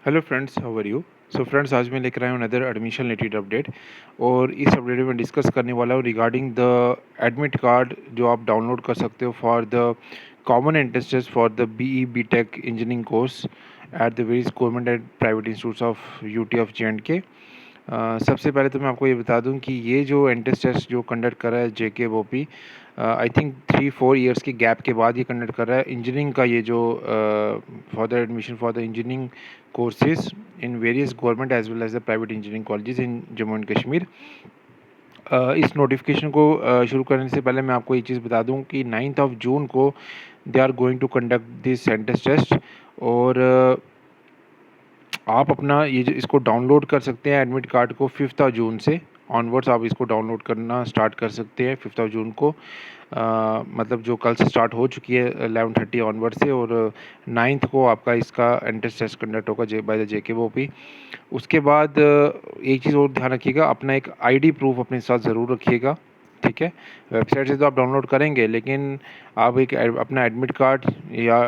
Hello friends, how are you. So friends, आज मैं लेकर आया हूँ अनदर एडमिशन रिलेटेड अपडेट। और इस अपडेट में डिस्कस करने वाला हूँ रिगार्डिंग द एडमिट कार्ड जो आप डाउनलोड कर सकते हो for the common entrance test for the BE BTech engineering course at the various government and private institutes of UT of JNK। सबसे पहले तो मैं आपको ये बता दूं कि ये जो एंट्रेंस टेस्ट जो कंडक्ट कर रहा है JKBOP, आई थिंक 3-4 ईयर्स के गैप के बाद ये कंडक्ट कर रहा है इंजीनियरिंग का। ये जो for the admission for the engineering courses in various government as well as the private engineering colleges in Jammu and Kashmir. इस नोटिफिकेशन को शुरू करने से पहले मैं आपको ये चीज़ बता दूं कि 9 जून को they are going to conduct this entrance test. और आप अपना इसको डाउनलोड कर सकते हैं एडमिट कार्ड को 5 जून से ऑनवर्ड्स। आप इसको डाउनलोड करना स्टार्ट कर सकते हैं 5 जून को। मतलब जो कल से स्टार्ट हो चुकी है 11:30 ऑनवर्ड से। और 9th को आपका इसका एंट्रेंस टेस्ट कंडक्ट होगा बाय द JKBOP। उसके बाद एक चीज़ और ध्यान रखिएगा, अपना एक ID प्रूफ अपने साथ ज़रूर रखिएगा। ठीक है, वेबसाइट से तो आप डाउनलोड करेंगे, लेकिन आप एक अपना एडमिट कार्ड या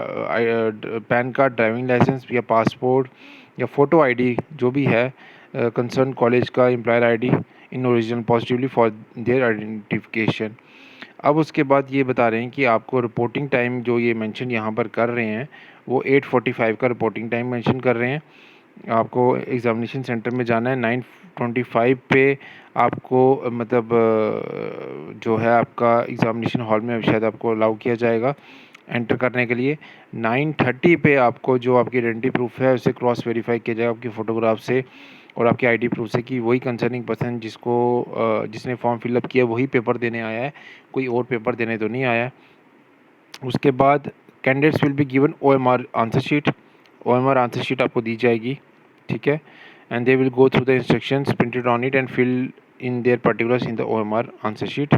पैन कार्ड, ड्राइविंग लाइसेंस या पासपोर्ट या फ़ोटो ID जो भी है कंसर्न कॉलेज का employer ID in original positively for their identification. अब उसके बाद ये बता रहे हैं कि आपको रिपोर्टिंग टाइम जो ये मेंशन यहाँ पर कर रहे हैं वो 8:45 का रिपोर्टिंग टाइम मेंशन कर रहे हैं। आपको एग्ज़ामिनेशन सेंटर में जाना है 9:25 पे। आपको मतलब जो है आपका एग्ज़ामिनेशन हॉल में शायद आपको अलाउ किया जाएगा एंटर करने के लिए। 9:30 पे आपको जो आपकी आइडेंटिटी प्रूफ है उसे क्रॉस वेरीफाई किया जाएगा आपकी फ़ोटोग्राफ से और आपके ID प्रूफ से कि वही कंसर्निंग पर्सन जिसने फॉर्म फिलअप किया वही पेपर देने आया है, कोई और पेपर देने तो नहीं आया है। उसके बाद candidates will be given OMR answer sheet. OMR answer sheet आपको दी जाएगी, ठीक है। And they will go through the instructions printed on it and fill in their particulars in the OMR answer sheet.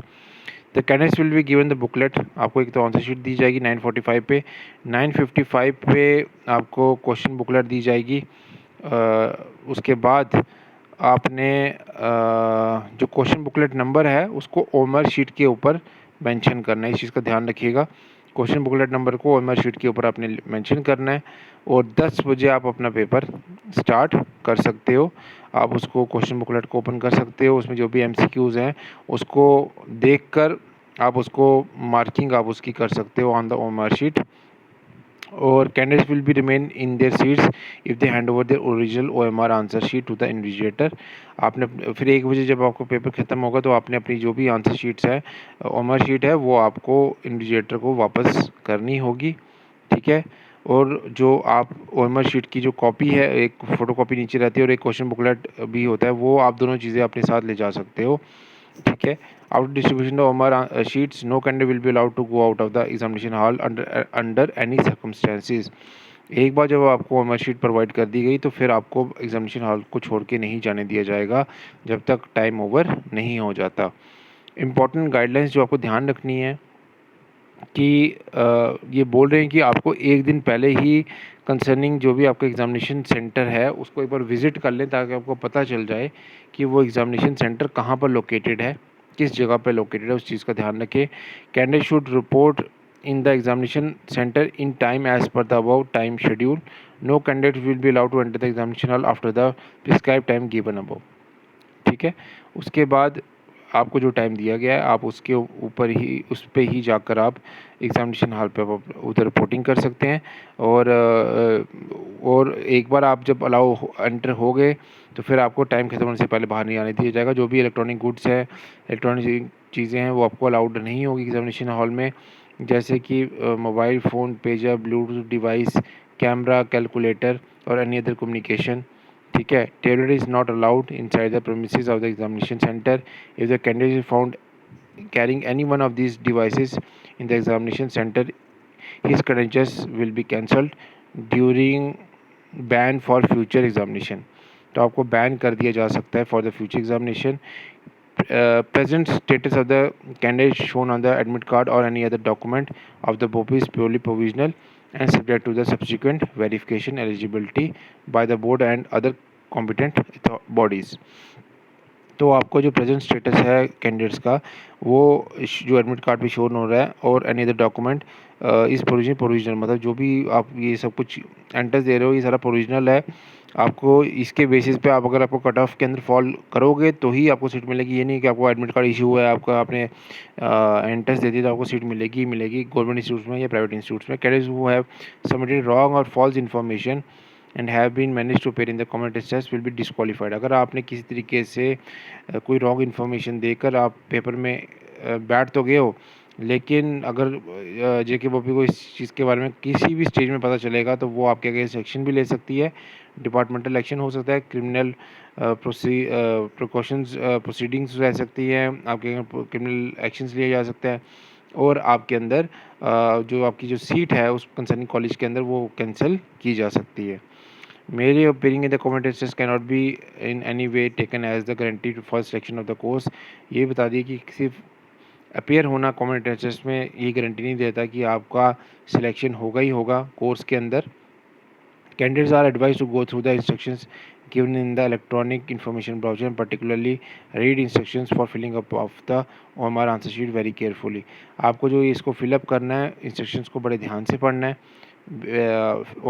The candidates will be given the booklet. आपको एक तो answer sheet दी जाएगी 9:45 पे। 9:55 पे आपको क्वेश्चन बुकलेट दी जाएगी। उसके बाद आपने जो क्वेश्चन बुकलेट नंबर है उसको OMR शीट के ऊपर मेंशन करना है। इस चीज़ का ध्यान रखिएगा, क्वेश्चन बुकलेट नंबर को OMR शीट के ऊपर आपने मेंशन करना है। और 10 बजे आप अपना पेपर स्टार्ट कर सकते हो। आप उसको क्वेश्चन बुकलेट को ओपन कर सकते हो, उसमें जो भी MCQs हैं उसको देखकर आप उसको मार्किंग आप उसकी कर सकते हो ऑन द OMR शीट। और candidates will be remain in their seats if they hand over their original OMR answer sheet to the invigilator. आपने फिर 1 बजे जब आपको पेपर ख़त्म होगा तो आपने अपनी जो भी आंसर शीट्स है OMR शीट है वो आपको इन्विजिलेटर को वापस करनी होगी, ठीक है। और जो आप OMR शीट की जो कॉपी है, एक फ़ोटो कॉपी नीचे रहती है और एक क्वेश्चन बुकलेट भी होता है, वो आप दोनों चीज़ें अपने साथ ले जा सकते हो, ठीक है। After distribution of OMR sheets, no candidate will be allowed to go out of the examination hall under any circumstances। एक बार जब आपको OMR शीट प्रोवाइड कर दी गई तो फिर आपको एग्जामिनेशन हॉल को छोड़ के नहीं जाने दिया जाएगा जब तक टाइम ओवर नहीं हो जाता। इम्पॉर्टेंट गाइडलाइंस जो आपको ध्यान रखनी है कि ये बोल रहे हैं कि आपको एक दिन पहले ही कंसर्निंग जो भी आपका एग्ज़ामिनेशन सेंटर है उसको एक बार विज़िट कर लें ताकि आपको पता चल जाए कि वो एग्ज़ामिनेशन सेंटर कहाँ पर लोकेटेड है, किस जगह पे लोकेटेड है, उस चीज़ का ध्यान रखें। Candidate should report in the examination centre in time as per the above time schedule. No candidate will be allowed to enter the examination hall after the prescribe time given above, ठीक है। उसके बाद आपको जो time दिया गया है आप उसके ऊपर ही उस पे ही जाकर आप एग्ज़ामिनेशन हॉल पे आप उधर रिपोर्टिंग कर सकते हैं। और एक बार आप जब अलाउ एंटर हो गए तो फिर आपको टाइम खत्म होने से पहले बाहर नहीं आने दिया जाएगा। जो भी इलेक्ट्रॉनिक गुड्स है, इलेक्ट्रॉनिक चीज़ें हैं वो आपको अलाउड नहीं होगी एग्ज़ामिनेशन हॉल में, जैसे कि mobile phone, pager, Bluetooth device, camera, calculator और एनी अदर कम्युनिकेशन, ठीक है। tablet is not allowed inside the premises of the examination center. If the candidate is found carrying any one of these devices in the examination center, his credentials will be cancelled during ban for future examination। तो आपको ban कर दिया जा सकता है for the future examination. Present status of the candidate shown on the admit card or any other document of the BOP is purely provisional and subject to the subsequent verification eligibility by the board and other competent bodies। तो आपको जो present status है candidates का वो जो admit card पे show हो रहा है और एनी अदर डॉक्यूमेंट इस प्रोविजनल मतलब जो भी आप ये सब कुछ एंटर्स दे रहे हो ये सारा प्रोविजनल है। आपको इसके बेसिस पे आप अगर आपको कट ऑफ के अंदर फॉल करोगे तो ही आपको सीट मिलेगी। ये नहीं कि आपको एडमिट कार्ड इशू हुआ है आपका आपने एंट्रेंस दे दी तो आपको सीट मिलेगी मिलेगी गवर्नमेंट इंस्टीट्यूट्स में या प्राइवेट इंस्टीट्यूट्स में। Candidates who have submitted wrong और false information and have been manage to appear in the competence test will be disqualified. अगर आपने किसी तरीके से कोई रॉन्ग इन्फॉर्मेशन देकर आप पेपर में बैठ तो गए हो, लेकिन अगर जेके बॉपी को इस चीज़ के बारे में किसी भी स्टेज में पता चलेगा तो वो आपके अगेंस्ट एक्शन भी ले सकती है। डिपार्टमेंटल एक्शन हो सकता है, क्रिमिनल प्रिकॉशंस प्रोसीडिंग्स रह सकती है, आपके क्रिमिनल एक्शंस लिए जा सकता है और आपके अंदर जो आपकी जो सीट है उस कंसर्निंग कॉलेज के अंदर वो कैंसिल की जा सकती है। Merely appearing in the comment test cannot be in any way taken as the guarantee for selection of the course। ये बता दिए कि सिर्फ अपेयर होना कॉमेंट टेस्ट में ये गारंटी नहीं देता कि आपका सिलेक्शन होगा ही होगा कोर्स के अंदर। Candidates are advised to go through the instructions given in the electronic information browser and particularly read instructions for filling up of the OMR answer sheet very carefully। आपको जो इसको फिलअप करना है instructions को बड़े ध्यान से पढ़ना है।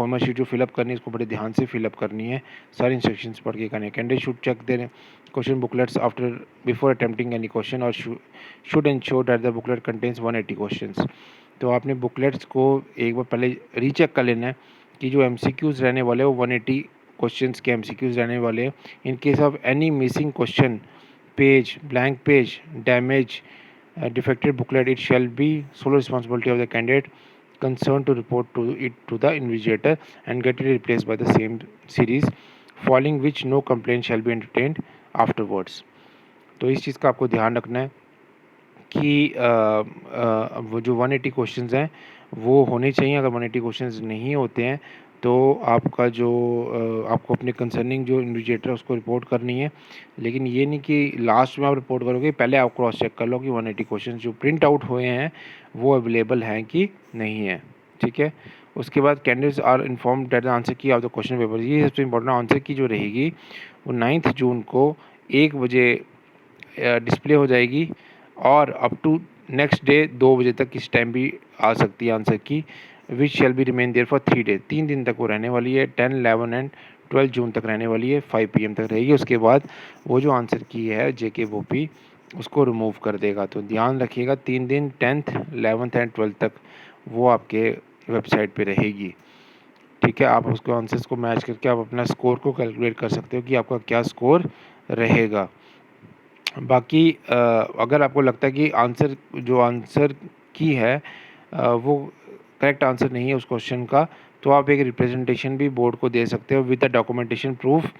OMR शीट जो फिलअप करनी है इसको बड़े ध्यान से फिलअप करनी है, सारी इंस्ट्रक्शंस पढ़ के करनी है। Candidate should check their question booklets after before attempting any question और should ensure that the booklet contains 180 questions. तो आपने बुकलेट्स को एक बार पहले रीचेक कर लेना है कि जो एमसीक्यूज़ रहने वाले वो 180 क्वेश्चंस के एमसीक्यूज़ रहने वाले हैं। In case of any missing question, page, blank page, damage, defective booklet, it shall be sole responsibility of the candidate concerned to report to it to the invigilator and get it replaced by the same series, following which no complaint shall be entertained afterwards। तो इस चीज़ का आपको ध्यान रखना है कि वो जो 180 क्वेश्चंस हैं वो होने चाहिए। अगर 180 क्वेश्चंस नहीं होते हैं तो आपका जो आपको अपने कंसर्निंग जो इन्विजिलेटर है उसको रिपोर्ट करनी है। लेकिन ये नहीं कि लास्ट में आप रिपोर्ट करोगे, पहले आप क्रॉस चेक कर लो कि 180 क्वेश्चंस जो प्रिंट आउट हुए हैं वो अवेलेबल हैं कि नहीं है। ठीक है, उसके बाद candidates are inform that the answer key of the question paper. ये सबसे इंपॉर्टेंट आंसर की जो रहेगी वो 9 जून को 1 बजे डिस्प्ले हो जाएगी और अप टू नेक्स्ट डे 2 बजे तक इस टाइम भी आ सकती है answer key, which shall be remain there for 3 days. 3 दिन तक वो रहने वाली है, 10, 11 एंड 12 जून तक रहने वाली है, 5 PM तक रहेगी। उसके बाद वो जो आंसर की है जेके बोपी उसको रिमूव कर देगा। तो ध्यान रखिएगा 3 दिन 10th, 11th एंड 12th तक वो आपके वेबसाइट पे रहेगी। ठीक है, आप उसको आंसर्स को मैच करके आप अपना स्कोर को कैलकुलेट कर सकते हो कि आपका क्या स्कोर रहेगा। बाकी अगर आपको लगता है कि आंसर की है वो करेक्ट आंसर नहीं है उस क्वेश्चन का, तो आप एक रिप्रेजेंटेशन भी बोर्ड को दे सकते हो विद द डॉक्यूमेंटेशन प्रूफ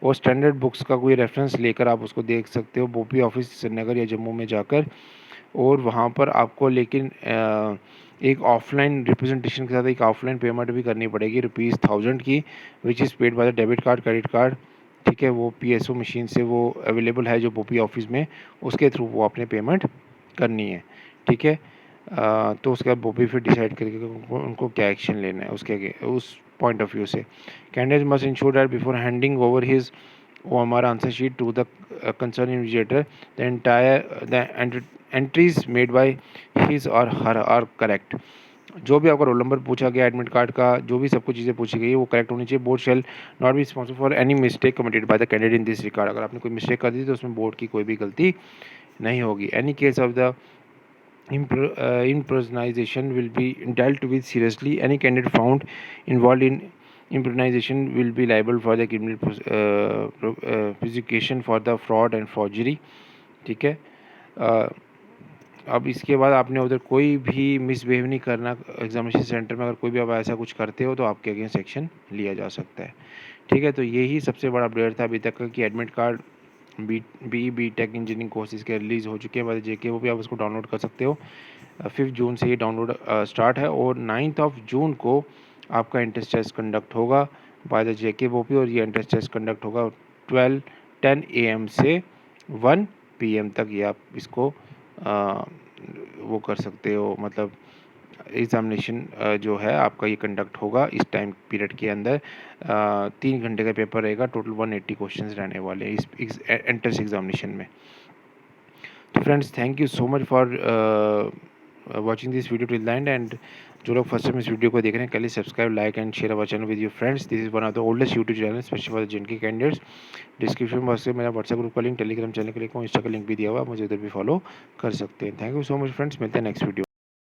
और स्टैंडर्ड बुक्स का कोई रेफरेंस लेकर आप उसको देख सकते हो बोपी ऑफिस श्रीनगर या जम्मू में जाकर। और वहाँ पर आपको लेकिन एक ऑफलाइन रिप्रेजेंटेशन के साथ एक ऑफलाइन पेमेंट भी करनी पड़ेगी ₹1000 की, which is paid by the debit card, credit card. ठीक है, वो पीएसओ मशीन से वो अवेलेबल है जो बोपी ऑफिस में, उसके थ्रू वो आपने पेमेंट करनी है। ठीक है, तो उसके बाद बोपी फिर डिसाइड करेगा उनको क्या एक्शन लेना है उसके उस पॉइंट ऑफ व्यू से। Candidate must ensure that before handing over his OMR answer sheet to the concerned invigilator, the entries made by his or her are correct। जो भी आपका रोल नंबर पूछा गया, एडमिट कार्ड का जो भी सब कुछ चीज़ें पूछी गई है वो करेक्ट होनी चाहिए। Board shall not be responsible for any mistake committed by the candidate in this regard. अगर आपने कोई मिस्टेक कर दी तो उसमें बोर्ड की कोई भी गलती नहीं होगी। Any case of the impersonation will be dealt with seriously। Any candidate found involved in impersonation will be liable for the criminal prosecution for the fraud and forgery। ठीक है, अब इसके बाद आपने उधर कोई भी मिसबिहेव नहीं करना। एग्जामिनेशन सेंटर में अगर कोई भी आप ऐसा कुछ करते हो तो आपके अगेंस्ट एक्शन लिया जा सकता है। ठीक है, तो यही सबसे बड़ा अपडेट था अभी तक का कि admit card B tech engineering courses के रिलीज़ हो चुके हैं बाय जेके, वो भी आप उसको डाउनलोड कर सकते हो। 5 जून से ये डाउनलोड स्टार्ट है और 9 जून को आपका एंट्रेंस टेस्ट कंडक्ट होगा बाय द जेके बोपी और ये एंट्रेंस टेस्ट कंडक्ट होगा 10 AM से 1 PM तक। ये आप इसको वो कर सकते हो, मतलब एग्ज़ामिनेशन जो है आपका ये कंडक्ट होगा इस टाइम पीरियड के अंदर। 3 घंटे का पेपर रहेगा, टोटल 180 क्वेश्चंस रहने वाले हैं इस एंट्रेंस एग्ज़ामिनेशन में। तो friends, thank you so much for watching this video till the end. And जो लोग फर्स्ट टाइम इस वीडियो को देख रहे हैं, Connelly subscribe, like and share our channel with your friends. This is one of the oldest YouTube channel specially for जिनके candidates. Description box में मेरा व्हाट्सएप ग्रुप का लिंक, टेलीग्राम चैनल का लिंक और इंस्टा का लिंक भी दिया हुआ है, मुझे उधर भी फॉलो कर सकते हैं। Thank you so much friends, मिलते हैं नेक्स्ट वीडियो।